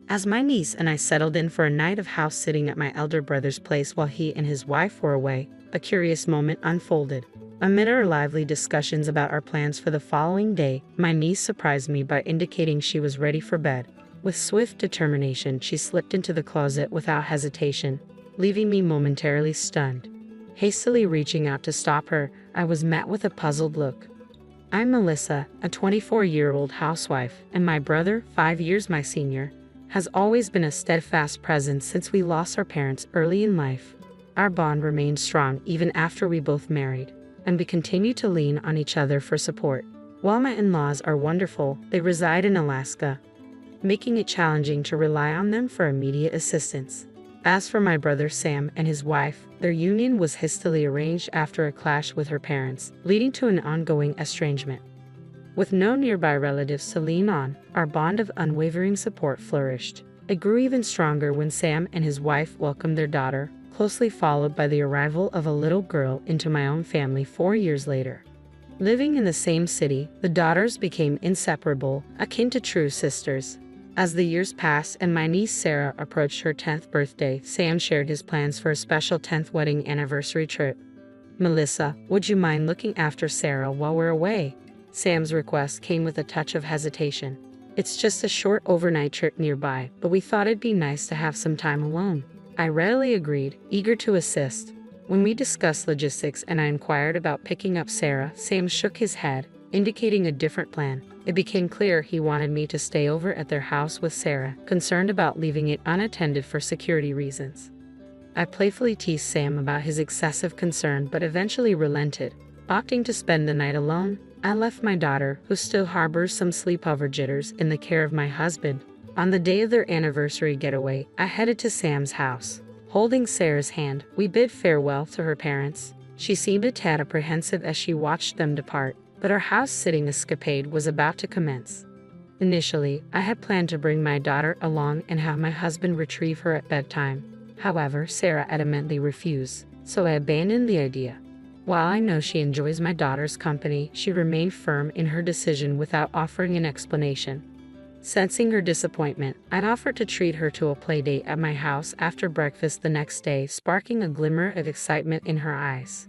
As my niece and I settled in for a night of house sitting at my elder brother's place while he and his wife were away, a curious moment unfolded. Amid our lively discussions about our plans for the following day, my niece surprised me by indicating she was ready for bed. With swift determination, she slipped into the closet without hesitation, leaving me momentarily stunned. Hastily reaching out to stop her, I was met with a puzzled look. I'm Melissa, a 24-year-old housewife, and my brother, 5 years my senior, has always been a steadfast presence since we lost our parents early in life. Our bond remained strong even after we both married, and we continue to lean on each other for support. While my in-laws are wonderful, they reside in Alaska, making it challenging to rely on them for immediate assistance. As for my brother Sam and his wife, their union was hastily arranged after a clash with her parents, leading to an ongoing estrangement. With no nearby relatives to lean on, our bond of unwavering support flourished. It grew even stronger when Sam and his wife welcomed their daughter, closely followed by the arrival of a little girl into my own family 4 years later. Living in the same city, the daughters became inseparable, akin to true sisters. As the years passed and my niece Sarah approached her 10th birthday, Sam shared his plans for a special 10th wedding anniversary trip. "Melissa, would you mind looking after Sarah while we're away?" Sam's request came with a touch of hesitation. "It's just a short overnight trip nearby, but we thought it'd be nice to have some time alone." I readily agreed, eager to assist. When we discussed logistics and I inquired about picking up Sarah, Sam shook his head, indicating a different plan. It became clear he wanted me to stay over at their house with Sarah, concerned about leaving it unattended for security reasons. I playfully teased Sam about his excessive concern but eventually relented, opting to spend the night alone. I left my daughter, who still harbors some sleepover jitters, in the care of my husband. On the day of their anniversary getaway, I headed to Sam's house. Holding Sarah's hand, we bid farewell to her parents. She seemed a tad apprehensive as she watched them depart, but our house-sitting escapade was about to commence. Initially, I had planned to bring my daughter along and have my husband retrieve her at bedtime. However, Sarah adamantly refused, so I abandoned the idea. While I know she enjoys my daughter's company, she remained firm in her decision without offering an explanation. Sensing her disappointment, I'd offered to treat her to a playdate at my house after breakfast the next day, sparking a glimmer of excitement in her eyes.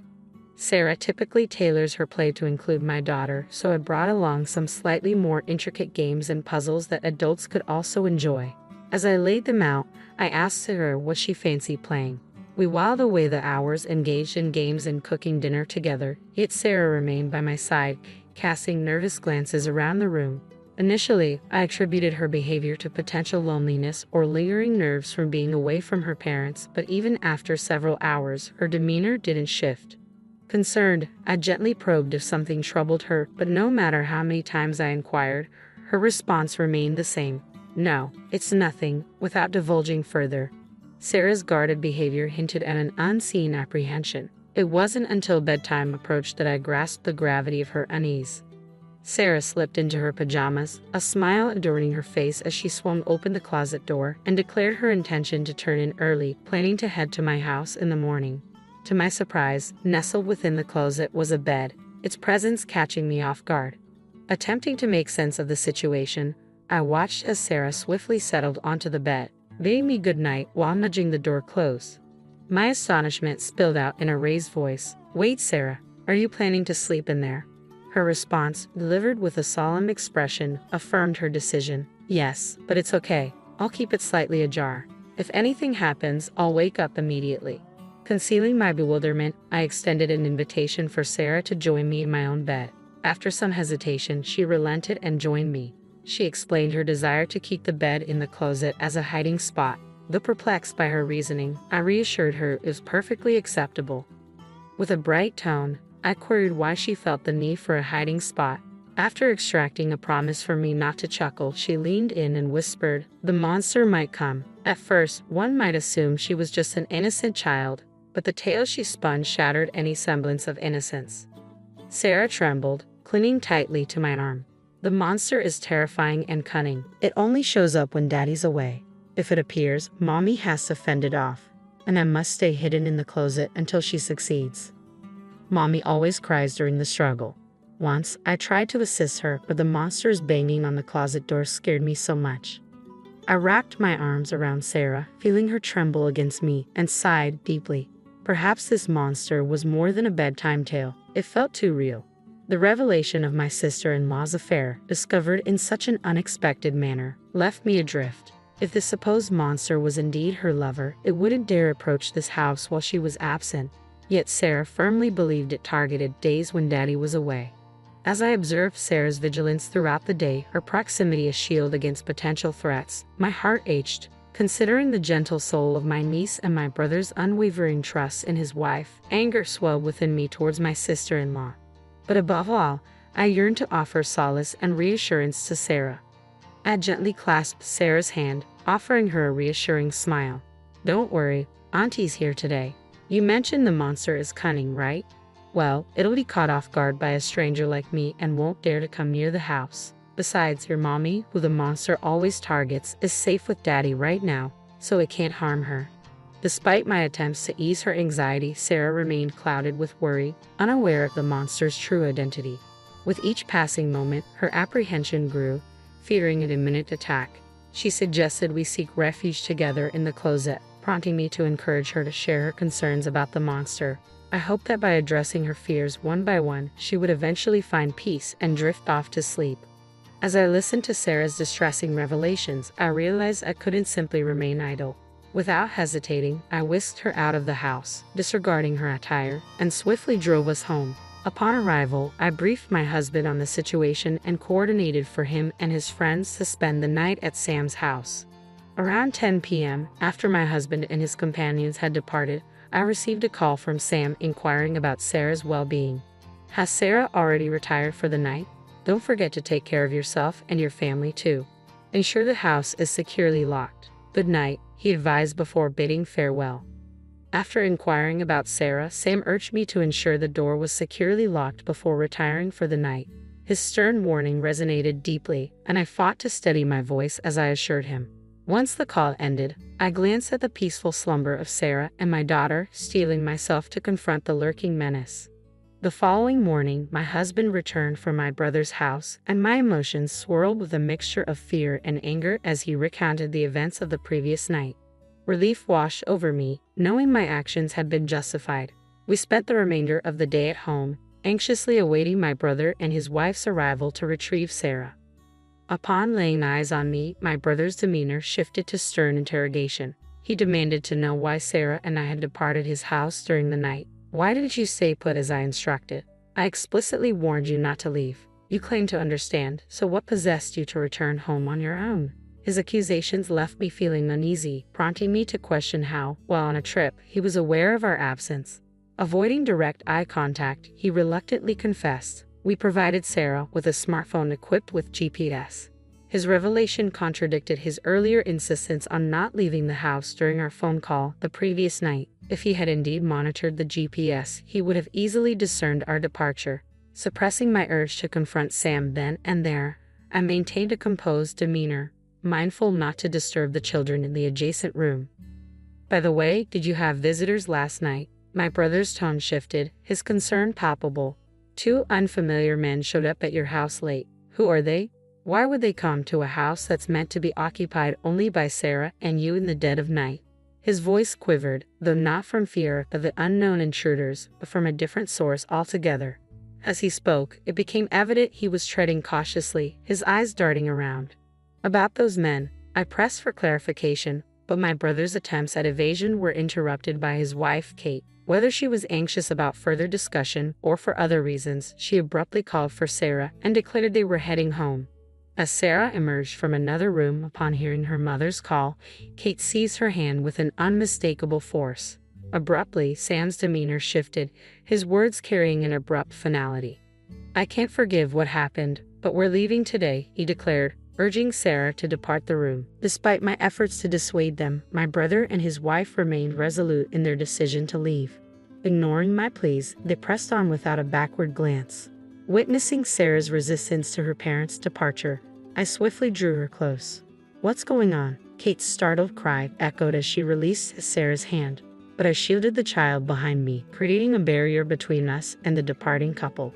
Sarah typically tailors her play to include my daughter, so I brought along some slightly more intricate games and puzzles that adults could also enjoy. As I laid them out, I asked her what she fancied playing. We whiled away the hours engaged in games and cooking dinner together, yet Sarah remained by my side, casting nervous glances around the room. Initially, I attributed her behavior to potential loneliness or lingering nerves from being away from her parents, but even after several hours, her demeanor didn't shift. Concerned, I gently probed if something troubled her, but no matter how many times I inquired, her response remained the same. "No, it's nothing," without divulging further. Sarah's guarded behavior hinted at an unseen apprehension. It wasn't until bedtime approached that I grasped the gravity of her unease. Sarah slipped into her pajamas, a smile adorning her face as she swung open the closet door, and declared her intention to turn in early, planning to head to my house in the morning. To my surprise, nestled within the closet was a bed, its presence catching me off guard. Attempting to make sense of the situation, I watched as Sarah swiftly settled onto the bed, bidding me good night while nudging the door close. My astonishment spilled out in a raised voice. "Wait, Sarah, are you planning to sleep in there?" Her response, delivered with a solemn expression, affirmed her decision. "Yes, but it's okay. I'll keep it slightly ajar. If anything happens, I'll wake up immediately." Concealing my bewilderment, I extended an invitation for Sarah to join me in my own bed. After some hesitation, she relented and joined me. She explained her desire to keep the bed in the closet as a hiding spot. Though perplexed by her reasoning, I reassured her it was perfectly acceptable. With a bright tone, I queried why she felt the need for a hiding spot. After extracting a promise from me not to chuckle, she leaned in and whispered, "The monster might come." At first, one might assume she was just an innocent child, but the tale she spun shattered any semblance of innocence. Sarah trembled, clinging tightly to my arm. "The monster is terrifying and cunning. It only shows up when Daddy's away. If it appears, Mommy has to fend it off, and I must stay hidden in the closet until she succeeds. Mommy always cries during the struggle." Once, I tried to assist her, but the monster's banging on the closet door scared me so much. I wrapped my arms around Sarah, feeling her tremble against me, and sighed deeply. Perhaps this monster was more than a bedtime tale. It felt too real. The revelation of my sister-in-law's affair, discovered in such an unexpected manner, left me adrift. If the supposed monster was indeed her lover, it wouldn't dare approach this house while she was absent. Yet Sarah firmly believed it targeted days when Daddy was away. As I observed Sarah's vigilance throughout the day, her proximity a shield against potential threats, my heart ached. Considering the gentle soul of my niece and my brother's unwavering trust in his wife, anger swelled within me towards my sister-in-law. But above all, I yearned to offer solace and reassurance to Sarah. I gently clasped Sarah's hand, offering her a reassuring smile. "Don't worry, Auntie's here today. You mentioned the monster is cunning, right? Well, it'll be caught off guard by a stranger like me and won't dare to come near the house. Besides, your mommy, who the monster always targets, is safe with Daddy right now, so it can't harm her." Despite my attempts to ease her anxiety, Sarah remained clouded with worry, unaware of the monster's true identity. With each passing moment, her apprehension grew, fearing an imminent attack. She suggested we seek refuge together in the closet, prompting me to encourage her to share her concerns about the monster. I hoped that by addressing her fears one by one, she would eventually find peace and drift off to sleep. As I listened to Sarah's distressing revelations, I realized I couldn't simply remain idle. Without hesitating, I whisked her out of the house, disregarding her attire, and swiftly drove us home. Upon arrival, I briefed my husband on the situation and coordinated for him and his friends to spend the night at Sam's house. Around 10 p.m., after my husband and his companions had departed, I received a call from Sam inquiring about Sarah's well-being. "Has Sarah already retired for the night? Don't forget to take care of yourself and your family too. Ensure the house is securely locked. Good night," he advised before bidding farewell. After inquiring about Sarah, Sam urged me to ensure the door was securely locked before retiring for the night. His stern warning resonated deeply, and I fought to steady my voice as I assured him. Once the call ended, I glanced at the peaceful slumber of Sarah and my daughter, steeling myself to confront the lurking menace. The following morning, my husband returned from my brother's house, and my emotions swirled with a mixture of fear and anger as he recounted the events of the previous night. Relief washed over me, knowing my actions had been justified. We spent the remainder of the day at home, anxiously awaiting my brother and his wife's arrival to retrieve Sarah. Upon laying eyes on me, my brother's demeanor shifted to stern interrogation. He demanded to know why Sarah and I had departed his house during the night. "Why didn't you stay put as I instructed? I explicitly warned you not to leave. You claim to understand, so what possessed you to return home on your own?" His accusations left me feeling uneasy, prompting me to question how, while on a trip, he was aware of our absence. Avoiding direct eye contact, he reluctantly confessed, "We provided Sarah with a smartphone equipped with GPS." His revelation contradicted his earlier insistence on not leaving the house during our phone call the previous night. If he had indeed monitored the GPS, he would have easily discerned our departure. Suppressing my urge to confront Sam then and there, I maintained a composed demeanor, mindful not to disturb the children in the adjacent room. "By the way, did you have visitors last night?" My brother's tone shifted, his concern palpable. "Two unfamiliar men showed up at your house late. Who are they? Why would they come to a house that's meant to be occupied only by Sarah and you in the dead of night?" His voice quivered, though not from fear of the unknown intruders, but from a different source altogether. As he spoke, it became evident he was treading cautiously, his eyes darting around. "About those men," I pressed for clarification, but my brother's attempts at evasion were interrupted by his wife, Kate. Whether she was anxious about further discussion or for other reasons, she abruptly called for Sarah and declared they were heading home. As Sarah emerged from another room upon hearing her mother's call, Kate seized her hand with an unmistakable force. Abruptly, Sam's demeanor shifted, his words carrying an abrupt finality. "I can't forgive what happened, but we're leaving today," he declared, urging Sarah to depart the room. Despite my efforts to dissuade them, my brother and his wife remained resolute in their decision to leave. Ignoring my pleas, they pressed on without a backward glance. Witnessing Sarah's resistance to her parents' departure, I swiftly drew her close. "What's going on?" Kate's startled cry echoed as she released Sarah's hand, but I shielded the child behind me, creating a barrier between us and the departing couple.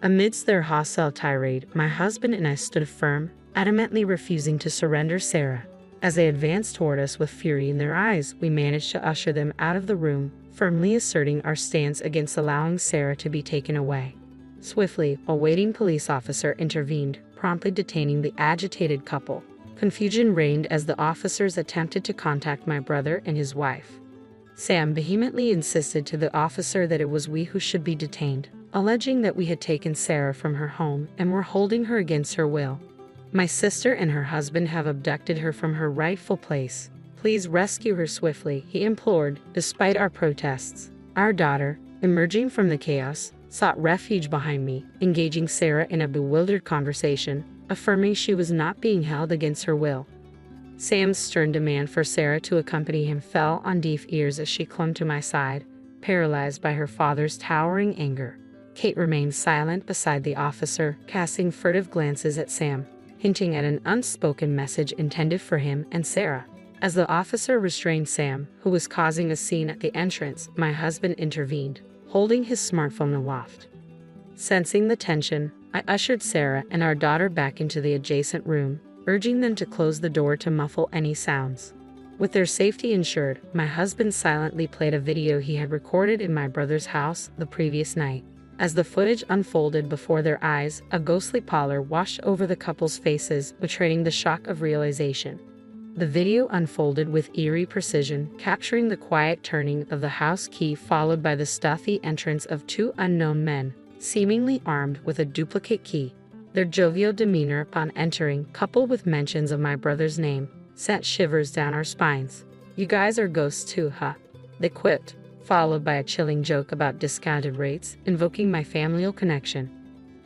Amidst their hostile tirade, my husband and I stood firm, adamantly refusing to surrender Sarah. As they advanced toward us with fury in their eyes, we managed to usher them out of the room, firmly asserting our stance against allowing Sarah to be taken away. Swiftly, a waiting police officer intervened, promptly detaining the agitated couple. Confusion reigned as the officers attempted to contact my brother and his wife. Sam vehemently insisted to the officer that it was we who should be detained, alleging that we had taken Sarah from her home and were holding her against her will. My sister and her husband have abducted her from her rightful place. Please rescue her swiftly, he implored, despite our protests. Our daughter, emerging from the chaos, sought refuge behind me, engaging Sarah in a bewildered conversation, affirming she was not being held against her will. Sam's stern demand for Sarah to accompany him fell on deaf ears as she clung to my side, paralyzed by her father's towering anger. Kate remained silent beside the officer, casting furtive glances at Sam, hinting at an unspoken message intended for him and Sarah. As the officer restrained Sam, who was causing a scene at the entrance, my husband intervened, holding his smartphone aloft. Sensing the tension, I ushered Sarah and our daughter back into the adjacent room, urging them to close the door to muffle any sounds. With their safety ensured, my husband silently played a video he had recorded in my brother's house the previous night. As the footage unfolded before their eyes, a ghostly pallor washed over the couple's faces, betraying the shock of realization. The video unfolded with eerie precision, capturing the quiet turning of the house key followed by the stealthy entrance of two unknown men, seemingly armed with a duplicate key. Their jovial demeanor upon entering, coupled with mentions of my brother's name, sent shivers down our spines. "You guys are ghosts too, huh?" they quipped, followed by a chilling joke about discounted rates, invoking my familial connection.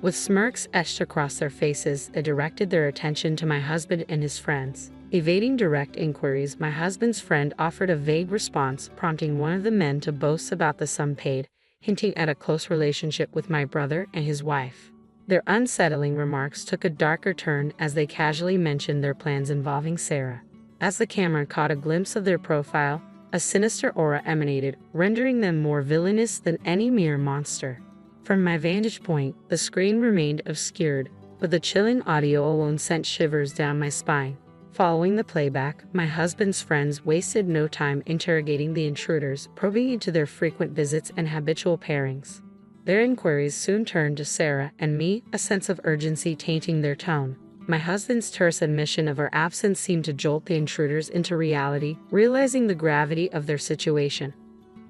With smirks etched across their faces, they directed their attention to my husband and his friends. Evading direct inquiries, my husband's friend offered a vague response, prompting one of the men to boast about the sum paid, hinting at a close relationship with my brother and his wife. Their unsettling remarks took a darker turn as they casually mentioned their plans involving Sarah. As the camera caught a glimpse of their profile, a sinister aura emanated, rendering them more villainous than any mere monster. From my vantage point, the screen remained obscured, but the chilling audio alone sent shivers down my spine. Following the playback, my husband's friends wasted no time interrogating the intruders, probing into their frequent visits and habitual pairings. Their inquiries soon turned to Sarah and me, a sense of urgency tainting their tone. My husband's terse admission of our absence seemed to jolt the intruders into reality, realizing the gravity of their situation.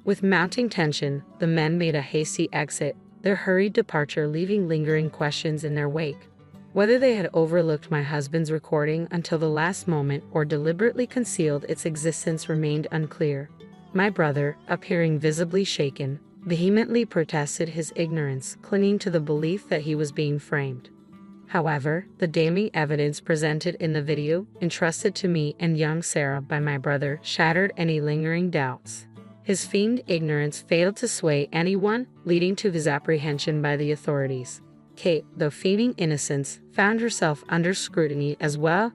With mounting tension, the men made a hasty exit, their hurried departure leaving lingering questions in their wake. Whether they had overlooked my husband's recording until the last moment or deliberately concealed its existence remained unclear. My brother, appearing visibly shaken, vehemently protested his ignorance, clinging to the belief that he was being framed. However, the damning evidence presented in the video, entrusted to me and young Sarah by my brother, shattered any lingering doubts. His feigned ignorance failed to sway anyone, leading to his apprehension by the authorities. Kate, though feigning innocence, found herself under scrutiny as well,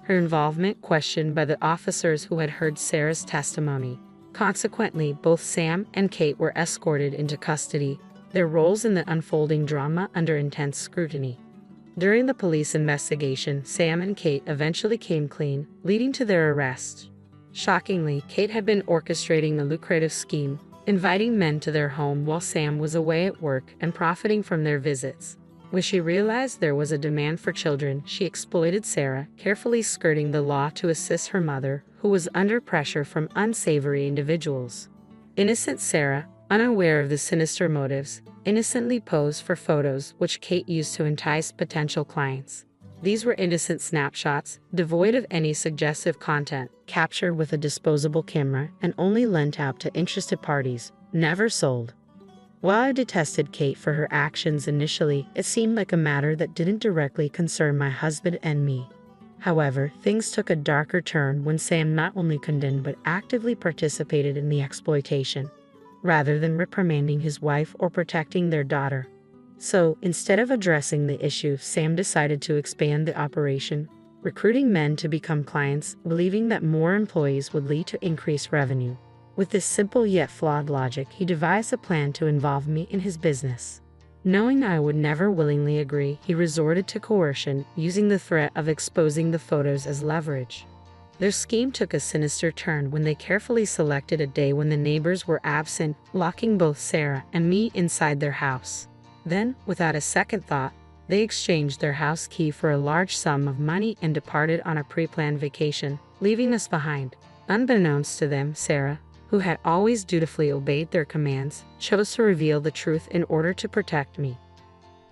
her involvement questioned by the officers who had heard Sarah's testimony. Consequently, both Sam and Kate were escorted into custody, their roles in the unfolding drama under intense scrutiny. During the police investigation, Sam and Kate eventually came clean, leading to their arrest. Shockingly, Kate had been orchestrating a lucrative scheme, inviting men to their home while Sam was away at work and profiting from their visits. When she realized there was a demand for children, she exploited Sarah, carefully skirting the law to assist her mother, who was under pressure from unsavory individuals. Innocent Sarah, unaware of the sinister motives, innocently posed for photos which Kate used to entice potential clients. These were innocent snapshots, devoid of any suggestive content, captured with a disposable camera and only lent out to interested parties, never sold. While I detested Kate for her actions initially, it seemed like a matter that didn't directly concern my husband and me. However, things took a darker turn when Sam not only condemned but actively participated in the exploitation, rather than reprimanding his wife or protecting their daughter. So, instead of addressing the issue, Sam decided to expand the operation, recruiting men to become clients, believing that more employees would lead to increased revenue. With this simple yet flawed logic, he devised a plan to involve me in his business. Knowing I would never willingly agree, he resorted to coercion, using the threat of exposing the photos as leverage. Their scheme took a sinister turn when they carefully selected a day when the neighbors were absent, locking both Sarah and me inside their house. Then, without a second thought, they exchanged their house key for a large sum of money and departed on a pre-planned vacation, leaving us behind. Unbeknownst to them, Sarah, who had always dutifully obeyed their commands, chose to reveal the truth in order to protect me.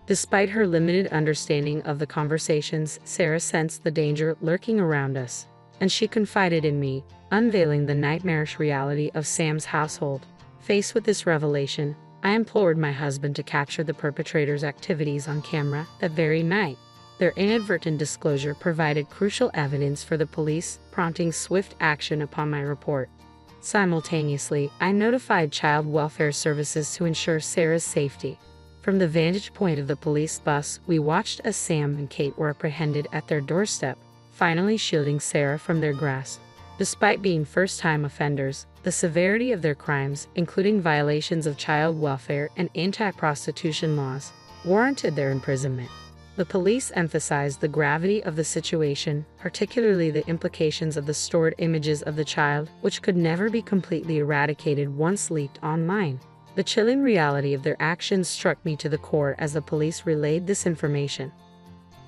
Despite her limited understanding of the conversations, Sarah sensed the danger lurking around us, and she confided in me, unveiling the nightmarish reality of Sam's household. Faced with this revelation, I implored my husband to capture the perpetrator's activities on camera that very night. Their inadvertent disclosure provided crucial evidence for the police, prompting swift action upon my report. Simultaneously, I notified child welfare services to ensure Sarah's safety. From the vantage point of the police bus, we watched as Sam and Kate were apprehended at their doorstep, finally shielding Sarah from their grasp. Despite being first-time offenders, the severity of their crimes, including violations of child welfare and anti-prostitution laws, warranted their imprisonment. The police emphasized the gravity of the situation, particularly the implications of the stored images of the child, which could never be completely eradicated once leaked online. The chilling reality of their actions struck me to the core as the police relayed this information.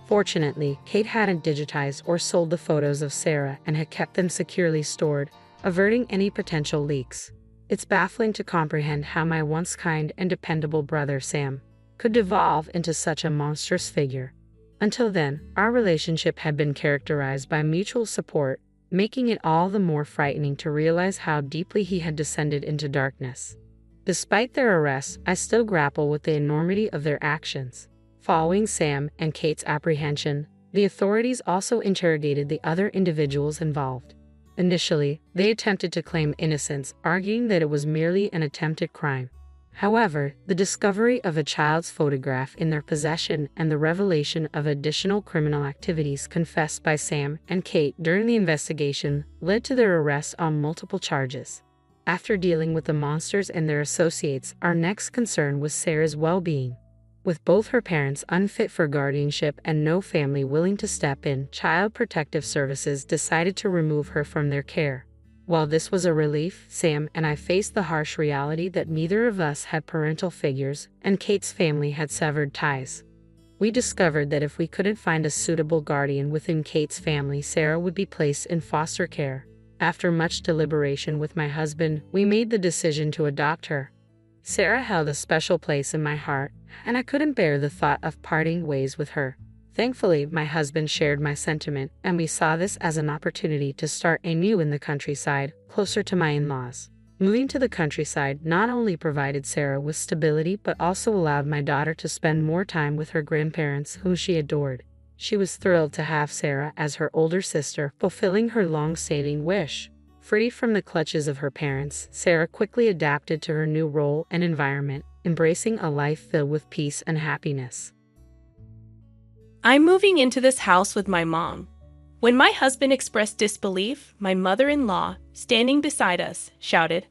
Fortunately, Kate hadn't digitized or sold the photos of Sarah and had kept them securely stored, averting any potential leaks. It's baffling to comprehend how my once kind and dependable brother Sam could devolve into such a monstrous figure. Until then, our relationship had been characterized by mutual support, making it all the more frightening to realize how deeply he had descended into darkness. Despite their arrests, I still grapple with the enormity of their actions. Following Sam and Kate's apprehension, the authorities also interrogated the other individuals involved. Initially, they attempted to claim innocence, arguing that it was merely an attempted crime. However, the discovery of a child's photograph in their possession and the revelation of additional criminal activities confessed by Sam and Kate during the investigation led to their arrest on multiple charges. After dealing with the monsters and their associates, our next concern was Sarah's well-being. With both her parents unfit for guardianship and no family willing to step in, Child Protective Services decided to remove her from their care. While this was a relief, Sam and I faced the harsh reality that neither of us had parental figures, and Kate's family had severed ties. We discovered that if we couldn't find a suitable guardian within Kate's family, Sarah would be placed in foster care. After much deliberation with my husband, we made the decision to adopt her. Sarah held a special place in my heart, and I couldn't bear the thought of parting ways with her. Thankfully, my husband shared my sentiment, and we saw this as an opportunity to start anew in the countryside, closer to my in-laws. Moving to the countryside not only provided Sarah with stability but also allowed my daughter to spend more time with her grandparents, whom she adored. She was thrilled to have Sarah as her older sister, fulfilling her long-standing wish. Free from the clutches of her parents, Sarah quickly adapted to her new role and environment, embracing a life filled with peace and happiness. I'm moving into this house with my mom. When my husband expressed disbelief, my mother-in-law, standing beside us, shouted,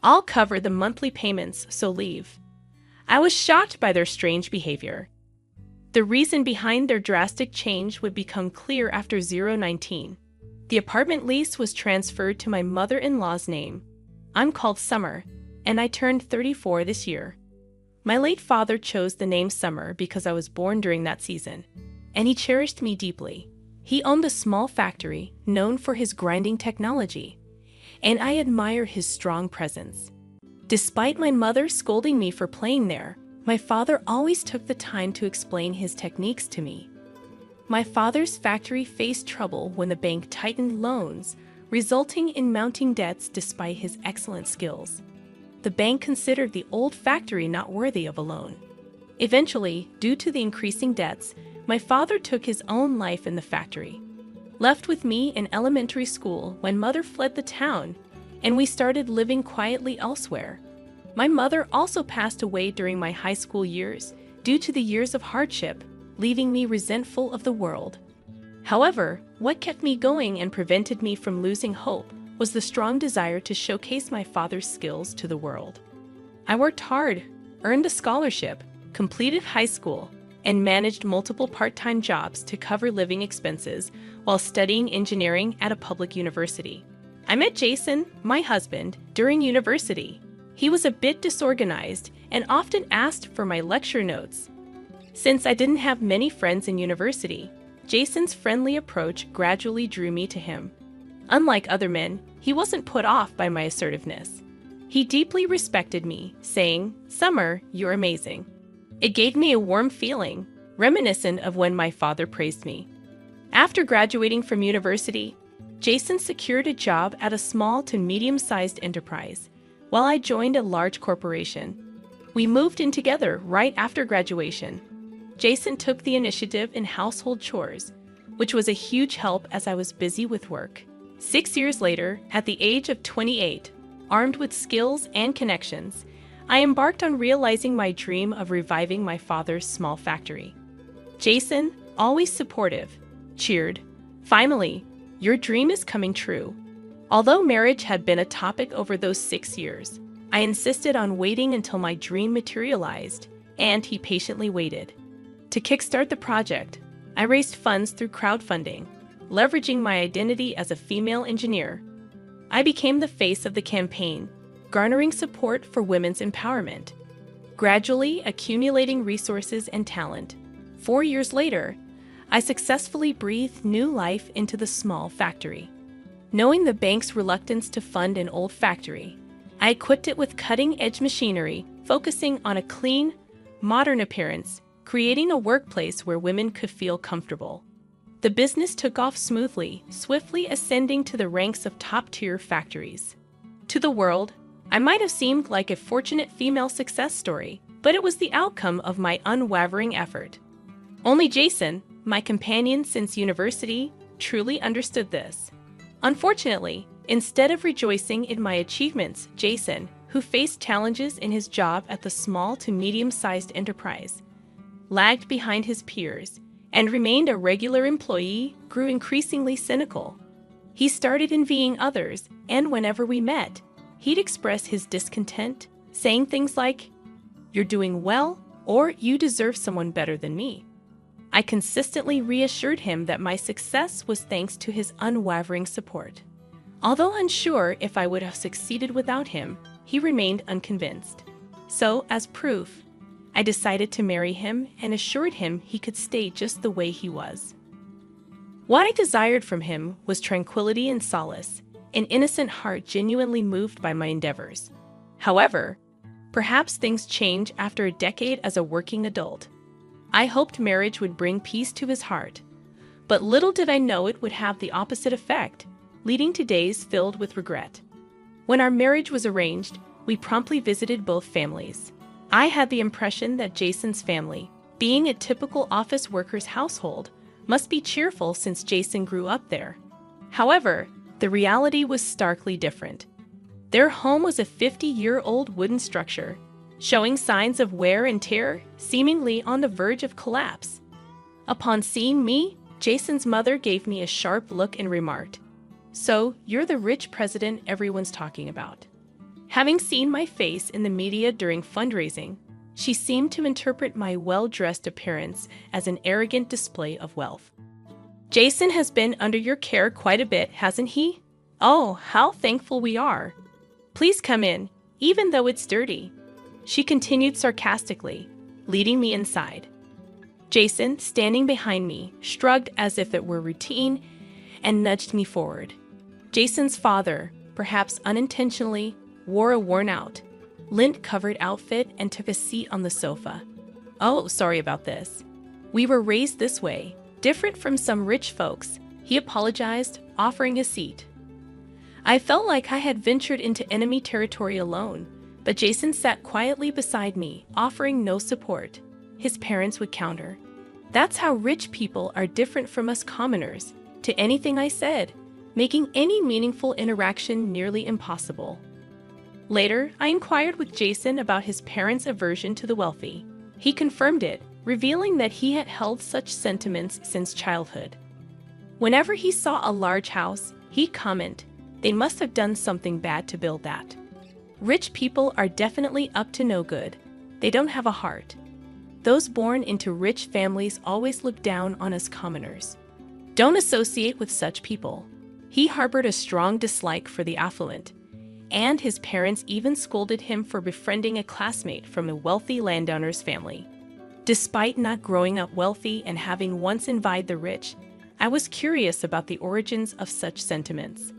"I'll cover the monthly payments, so leave." I was shocked by their strange behavior. The reason behind their drastic change would become clear after 019. The apartment lease was transferred to my mother-in-law's name. I'm called Summer, and I turned 34 this year. My late father chose the name Summer because I was born during that season, and he cherished me deeply. He owned a small factory known for his grinding technology, and I admire his strong presence. Despite my mother scolding me for playing there, my father always took the time to explain his techniques to me. My father's factory faced trouble when the bank tightened loans, resulting in mounting debts despite his excellent skills. The bank considered the old factory not worthy of a loan. Eventually, due to the increasing debts, my father took his own life in the factory. Left with me in elementary school when mother fled the town, and we started living quietly elsewhere. My mother also passed away during my high school years due to the years of hardship, leaving me resentful of the world. However, what kept me going and prevented me from losing hope was the strong desire to showcase my father's skills to the world. I worked hard, earned a scholarship, completed high school, and managed multiple part-time jobs to cover living expenses while studying engineering at a public university. I met Jason, my husband, during university. He was a bit disorganized and often asked for my lecture notes. Since I didn't have many friends in university, Jason's friendly approach gradually drew me to him. Unlike other men, he wasn't put off by my assertiveness. He deeply respected me, saying, "Summer, you're amazing." It gave me a warm feeling, reminiscent of when my father praised me. After graduating from university, Jason secured a job at a small to medium-sized enterprise, while I joined a large corporation. We moved in together right after graduation. Jason took the initiative in household chores, which was a huge help as I was busy with work. 6 years later, at the age of 28, armed with skills and connections, I embarked on realizing my dream of reviving my father's small factory. Jason, always supportive, cheered, "Finally, your dream is coming true." Although marriage had been a topic over those 6 years, I insisted on waiting until my dream materialized, and he patiently waited. To kickstart the project, I raised funds through crowdfunding, leveraging my identity as a female engineer. I became the face of the campaign, garnering support for women's empowerment, gradually accumulating resources and talent. 4 years later, I successfully breathed new life into the small factory. Knowing the bank's reluctance to fund an old factory, I equipped it with cutting-edge machinery, focusing on a clean, modern appearance, creating a workplace where women could feel comfortable. The business took off smoothly, swiftly ascending to the ranks of top-tier factories. To the world, I might have seemed like a fortunate female success story, but it was the outcome of my unwavering effort. Only Jason, my companion since university, truly understood this. Unfortunately, instead of rejoicing in my achievements, Jason, who faced challenges in his job at the small to medium-sized enterprise, lagged behind his peers, and remained a regular employee, grew increasingly cynical. He started envying others, and whenever we met, he'd express his discontent, saying things like, "You're doing well," or "You deserve someone better than me." I consistently reassured him that my success was thanks to his unwavering support. Although unsure if I would have succeeded without him, he remained unconvinced. So, as proof, I decided to marry him and assured him he could stay just the way he was. What I desired from him was tranquility and solace, an innocent heart genuinely moved by my endeavors. However, perhaps things change after a decade as a working adult. I hoped marriage would bring peace to his heart, but little did I know it would have the opposite effect, leading to days filled with regret. When our marriage was arranged, we promptly visited both families. I had the impression that Jason's family, being a typical office worker's household, must be cheerful since Jason grew up there. However, the reality was starkly different. Their home was a 50-year-old wooden structure, showing signs of wear and tear, seemingly on the verge of collapse. Upon seeing me, Jason's mother gave me a sharp look and remarked, "So, you're the rich president everyone's talking about." Having seen my face in the media during fundraising, she seemed to interpret my well-dressed appearance as an arrogant display of wealth. "Jason has been under your care quite a bit, hasn't he? Oh, how thankful we are. Please come in, even though it's dirty," she continued sarcastically, leading me inside. Jason, standing behind me, shrugged as if it were routine and nudged me forward. Jason's father, perhaps unintentionally, wore a worn-out, lint-covered outfit and took a seat on the sofa. "Oh, sorry about this. We were raised this way, different from some rich folks," he apologized, offering a seat. I felt like I had ventured into enemy territory alone, but Jason sat quietly beside me, offering no support. His parents would counter, "That's how rich people are different from us commoners," to anything I said, making any meaningful interaction nearly impossible. Later, I inquired with Jason about his parents' aversion to the wealthy. He confirmed it, revealing that he had held such sentiments since childhood. Whenever he saw a large house, he'd comment, "They must have done something bad to build that. Rich people are definitely up to no good. They don't have a heart." those born into rich families always look down on us commoners. Don't associate with such people. He harbored a strong dislike for the affluent, and his parents even scolded him for befriending a classmate from a wealthy landowner's family. Despite not growing up wealthy and having once envied the rich, I was curious about the origins of such sentiments.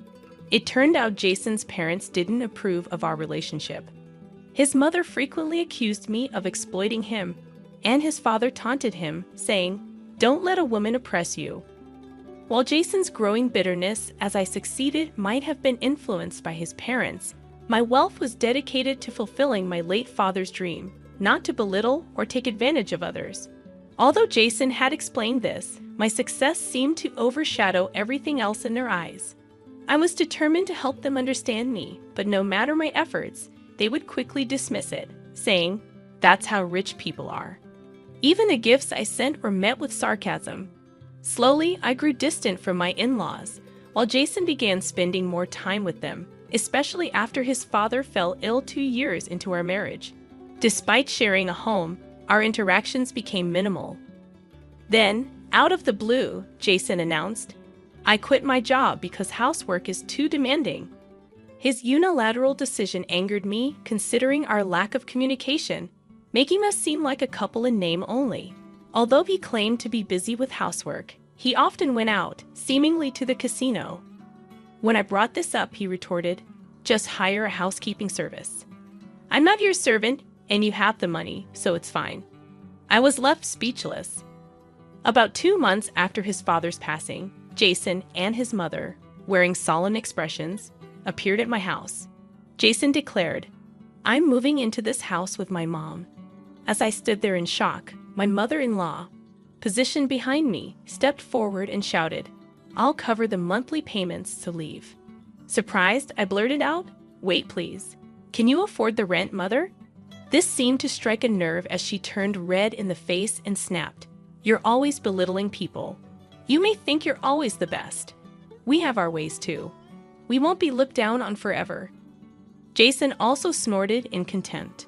It turned out Jason's parents didn't approve of our relationship. His mother frequently accused me of exploiting him, and his father taunted him, saying, "Don't let a woman oppress you." While Jason's growing bitterness as I succeeded might have been influenced by his parents, my wealth was dedicated to fulfilling my late father's dream, not to belittle or take advantage of others. Although Jason had explained this, my success seemed to overshadow everything else in their eyes. I was determined to help them understand me, but no matter my efforts, they would quickly dismiss it, saying, "That's how rich people are." Even the gifts I sent were met with sarcasm. Slowly, I grew distant from my in-laws, while Jason began spending more time with them, especially after his father fell ill 2 years into our marriage. Despite sharing a home, our interactions became minimal. Then, out of the blue, Jason announced, "I quit my job because housework is too demanding." His unilateral decision angered me, considering our lack of communication, making us seem like a couple in name only. Although he claimed to be busy with housework, he often went out, seemingly to the casino. When I brought this up, he retorted, "Just hire a housekeeping service. I'm not your servant, and you have the money, so it's fine." I was left speechless. About 2 months after his father's passing, Jason and his mother, wearing solemn expressions, appeared at my house. Jason declared, "I'm moving into this house with my mom." As I stood there in shock, my mother-in-law, positioned behind me, stepped forward and shouted, "I'll cover the monthly payments to leave." Surprised, I blurted out, "Wait, please. Can you afford the rent, mother?" This seemed to strike a nerve as she turned red in the face and snapped, "You're always belittling people. You may think you're always the best. We have our ways too. We won't be looked down on forever." Jason also snorted in contempt.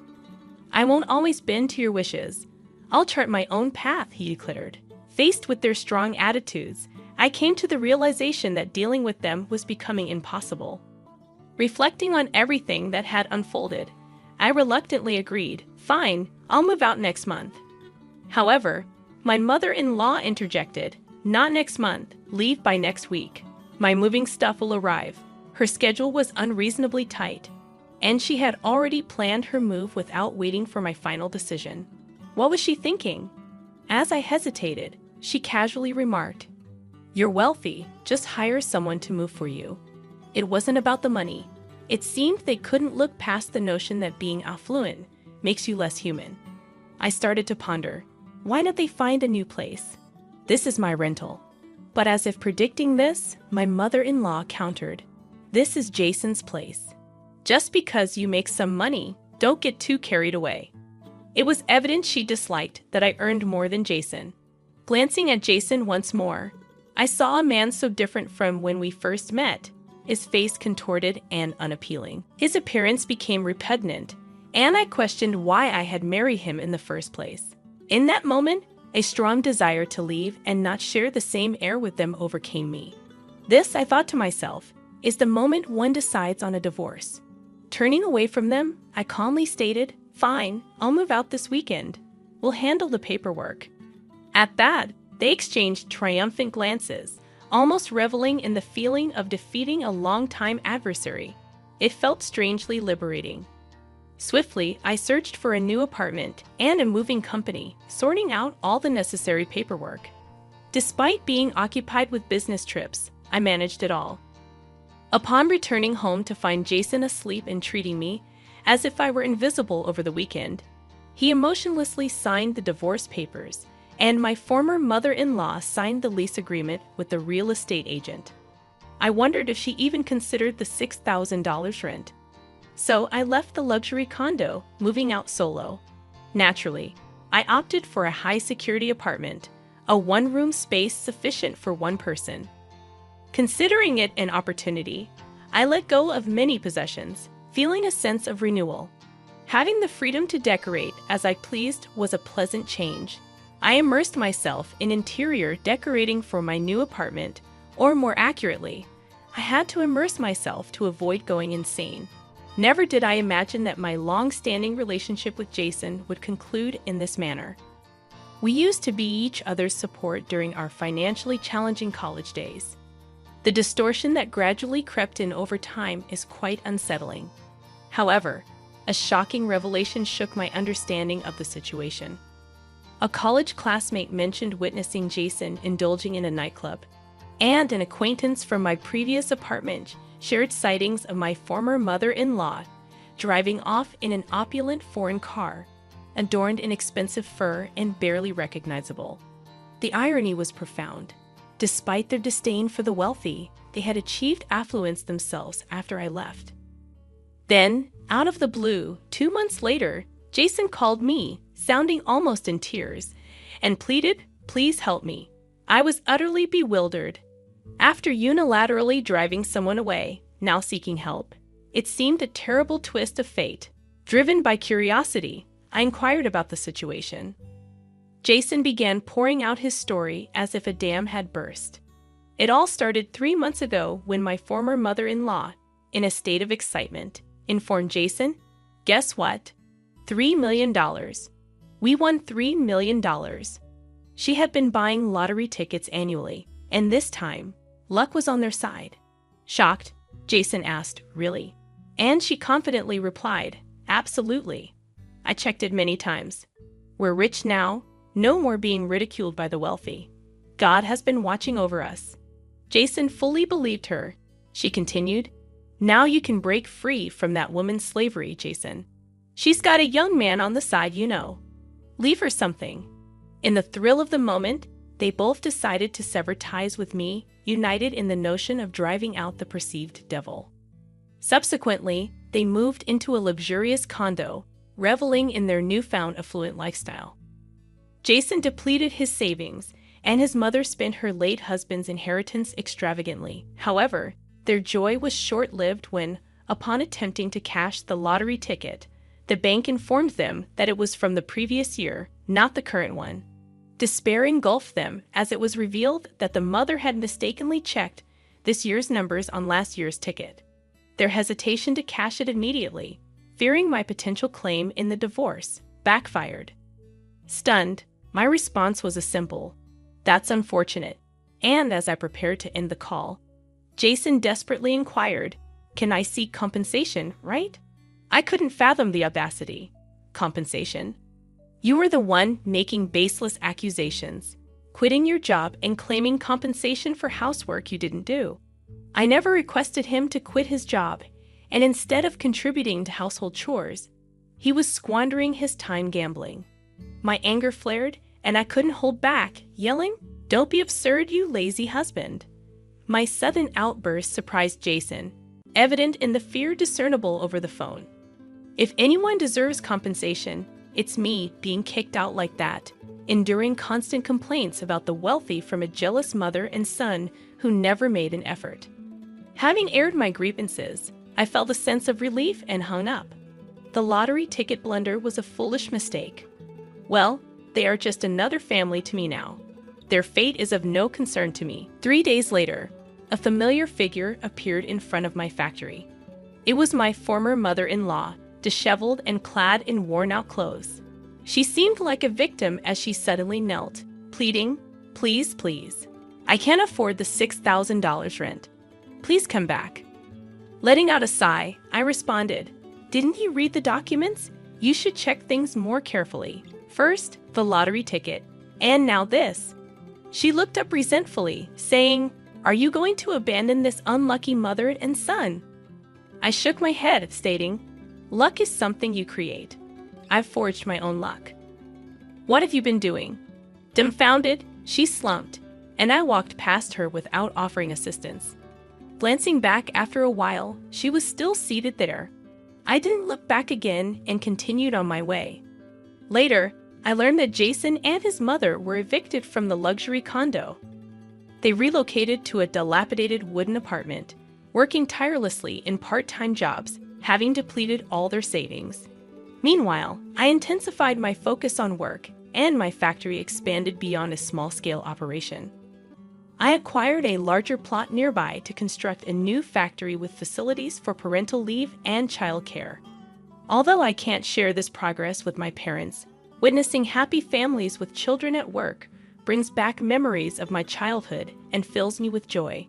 "I won't always bend to your wishes. I'll chart my own path," he declared. Faced with their strong attitudes, I came to the realization that dealing with them was becoming impossible. Reflecting on everything that had unfolded, I reluctantly agreed, "Fine, I'll move out next month." However, my mother-in-law interjected, "Not next month, leave by next week. My moving stuff will arrive." Her schedule was unreasonably tight, and she had already planned her move without waiting for my final decision. What was she thinking? As I hesitated, she casually remarked, "You're wealthy, just hire someone to move for you." It wasn't about the money. It seemed they couldn't look past the notion that being affluent makes you less human. I started to ponder, why did they find a new place? This is my rental. But as if predicting this, my mother-in-law countered, "This is Jason's place. Just because you make some money, don't get too carried away." It was evident she disliked that I earned more than Jason. Glancing at Jason once more, I saw a man so different from when we first met, his face contorted and unappealing. His appearance became repugnant, and I questioned why I had married him in the first place. In that moment, a strong desire to leave and not share the same air with them overcame me. This, I thought to myself, is the moment one decides on a divorce. Turning away from them, I calmly stated, "Fine, I'll move out this weekend. We'll handle the paperwork." At that, they exchanged triumphant glances, almost reveling in the feeling of defeating a longtime adversary. It felt strangely liberating. Swiftly, I searched for a new apartment and a moving company, sorting out all the necessary paperwork. Despite being occupied with business trips, I managed it all. Upon returning home to find Jason asleep and treating me as if I were invisible over the weekend, he emotionlessly signed the divorce papers, and my former mother-in-law signed the lease agreement with the real estate agent. I wondered if she even considered the $6,000 rent. So I left the luxury condo, moving out solo. Naturally, I opted for a high-security apartment, a one-room space sufficient for one person. Considering it an opportunity, I let go of many possessions, feeling a sense of renewal. Having the freedom to decorate as I pleased was a pleasant change. I immersed myself in interior decorating for my new apartment, or more accurately, I had to immerse myself to avoid going insane. Never did I imagine that my long-standing relationship with Jason would conclude in this manner. We used to be each other's support during our financially challenging college days. The distortion that gradually crept in over time is quite unsettling. However, a shocking revelation shook my understanding of the situation. A college classmate mentioned witnessing Jason indulging in a nightclub, and an acquaintance from my previous apartment shared sightings of my former mother-in-law driving off in an opulent foreign car, adorned in expensive fur and barely recognizable. The irony was profound. Despite their disdain for the wealthy, they had achieved affluence themselves after I left. Then, out of the blue, 2 months later, Jason called me, sounding almost in tears, and pleaded, "Please help me." I was utterly bewildered. After unilaterally driving someone away, now seeking help, it seemed a terrible twist of fate. Driven by curiosity, I inquired about the situation. Jason began pouring out his story as if a dam had burst. It all started 3 months ago when my former mother-in-law, in a state of excitement, informed Jason, "Guess what? $3 million. We won $3 million. She had been buying lottery tickets annually, and this time, luck was on their side. Shocked, Jason asked, "Really?" And she confidently replied, "Absolutely. I checked it many times. We're rich now, no more being ridiculed by the wealthy. God has been watching over us." Jason fully believed her. She continued, "Now you can break free from that woman's slavery, Jason. She's got a young man on the side, you know. Leave her something." In the thrill of the moment, they both decided to sever ties with me, united in the notion of driving out the perceived devil. Subsequently, they moved into a luxurious condo, reveling in their newfound affluent lifestyle. Jason depleted his savings, and his mother spent her late husband's inheritance extravagantly. However, their joy was short-lived when, upon attempting to cash the lottery ticket, the bank informed them that it was from the previous year, not the current one. Despair engulfed them as it was revealed that the mother had mistakenly checked this year's numbers on last year's ticket. Their hesitation to cash it immediately, fearing my potential claim in the divorce, backfired. Stunned, my response was a simple, "That's unfortunate." And as I prepared to end the call, Jason desperately inquired, "Can I seek compensation, right?" I couldn't fathom the audacity. Compensation? You were the one making baseless accusations, quitting your job and claiming compensation for housework you didn't do. I never requested him to quit his job, and instead of contributing to household chores, he was squandering his time gambling. My anger flared, and I couldn't hold back, yelling, "Don't be absurd, you lazy husband." My sudden outburst surprised Jason, evident in the fear discernible over the phone. If anyone deserves compensation, it's me being kicked out like that, enduring constant complaints about the wealthy from a jealous mother and son who never made an effort. Having aired my grievances, I felt a sense of relief and hung up. The lottery ticket blunder was a foolish mistake. Well, they are just another family to me now. Their fate is of no concern to me. 3 days later, a familiar figure appeared in front of my factory. It was my former mother-in-law, disheveled and clad in worn-out clothes. She seemed like a victim as she suddenly knelt, pleading, "Please, please. I can't afford the $6,000 rent. Please come back." Letting out a sigh, I responded, "Didn't you read the documents? You should check things more carefully. First, the lottery ticket, and now this." She looked up resentfully, saying, "Are you going to abandon this unlucky mother and son?" I shook my head, stating, "Luck is something you create. I've forged my own luck." "What have you been doing?" Dumbfounded, she slumped, and I walked past her without offering assistance. Glancing back after a while, she was still seated there. I didn't look back again and continued on my way. Later, I learned that Jason and his mother were evicted from the luxury condo. They relocated to a dilapidated wooden apartment, working tirelessly in part-time jobs, having depleted all their savings. Meanwhile, I intensified my focus on work, and my factory expanded beyond a small-scale operation. I acquired a larger plot nearby to construct a new factory with facilities for parental leave and childcare. Although I can't share this progress with my parents, witnessing happy families with children at work brings back memories of my childhood and fills me with joy.